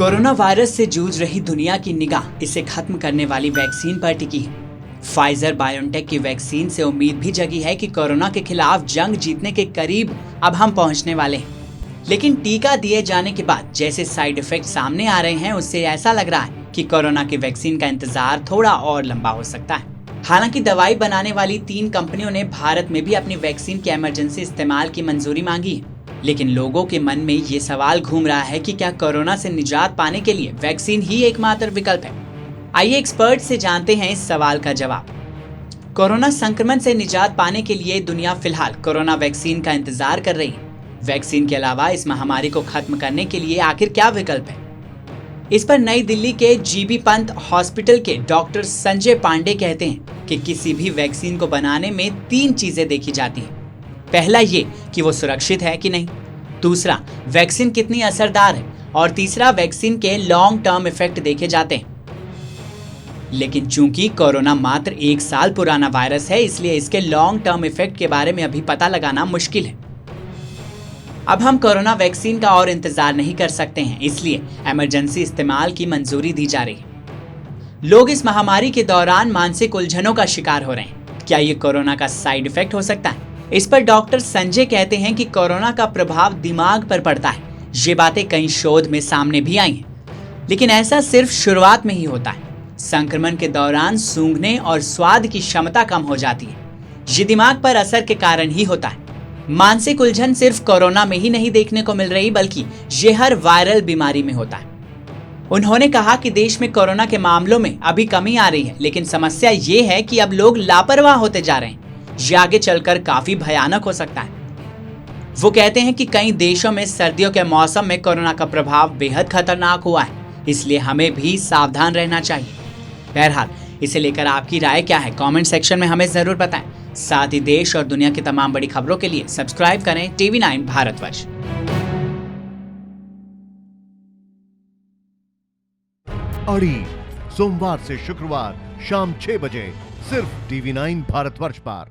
Corona virus से जूझ रही दुनिया की निगाह इसे खत्म करने वाली वैक्सीन पर टिकी है। फाइजर बायोनटेक की वैक्सीन से उम्मीद भी जगी है कि कोरोना के खिलाफ जंग जीतने के करीब अब हम पहुंचने वाले हैं। लेकिन टीका दिए जाने के बाद जैसे साइड इफेक्ट सामने आ रहे हैं, उससे ऐसा लग रहा है कि कोरोना की वैक्सीन का इंतजार थोड़ा और लंबा हो सकता है। हालांकि दवाई बनाने वाली 3 कंपनियों ने भारत में भी अपनी वैक्सीन के इमरजेंसी इस्तेमाल की मंजूरी मांगी है। लेकिन लोगों के मन में ये सवाल घूम रहा है कि क्या कोरोना से निजात पाने के लिए वैक्सीन ही एकमात्र विकल्प है। आइए एक्सपर्ट से जानते हैं इस सवाल का जवाब। कोरोना संक्रमण से निजात पाने के लिए दुनिया फिलहाल कोरोना वैक्सीन का इंतजार कर रही है। वैक्सीन के अलावा इस महामारी को खत्म करने के लिए आखिर क्या विकल्प है? इस पर नई दिल्ली के जीबी पंत हॉस्पिटल के डॉक्टर संजय पांडे कहते हैं कि किसी भी वैक्सीन को बनाने में 3 चीजें देखी जाती हैं। पहला ये कि वो सुरक्षित है कि नहीं, दूसरा वैक्सीन कितनी असरदार है, और तीसरा वैक्सीन के लॉन्ग टर्म इफेक्ट देखे जाते हैं। लेकिन चूंकि कोरोना मात्र 1 साल पुराना वायरस है, इसलिए इसके लॉन्ग टर्म इफेक्ट के बारे में अभी पता लगाना मुश्किल है। अब हम कोरोना वैक्सीन का और इंतजार नहीं कर सकते हैं, इसलिए इमरजेंसी इस्तेमाल की मंजूरी दी जा रही है। लोग इस महामारी के दौरान मानसिक उलझनों का शिकार हो रहे हैं। क्या ये कोरोना का साइड इफेक्ट हो सकता है? इस पर डॉक्टर संजय कहते हैं कि कोरोना का प्रभाव दिमाग पर पड़ता है। ये बातें कई शोध में सामने भी आई हैं, लेकिन ऐसा सिर्फ शुरुआत में ही होता है। संक्रमण के दौरान सूंघने और स्वाद की क्षमता कम हो जाती है। ये दिमाग पर असर के कारण ही होता है। मानसिक उलझन सिर्फ कोरोना में ही नहीं देखने को मिल रही, बल्कि ये हर वायरल बीमारी में होता है। उन्होंने कहा कि देश में कोरोना के मामलों में अभी कमी आ रही है, लेकिन समस्या ये है कि अब लोग लापरवाह होते जा रहे हैं। ये आगे चलकर काफी भयानक हो सकता है। वो कहते हैं कि कई देशों में सर्दियों के मौसम में कोरोना का प्रभाव बेहद खतरनाक हुआ है, इसलिए हमें भी सावधान रहना चाहिए। बहरहाल, इसे लेकर आपकी राय क्या है? कमेंट सेक्शन में हमें जरूर बताएं। साथ ही देश और दुनिया की तमाम बड़ी खबरों के लिए सब्सक्राइब करें TV9 भारतवर्ष। अड़ी सोमवार से शुक्रवार शाम 6 बजे सिर्फ TV9 भारतवर्ष पर।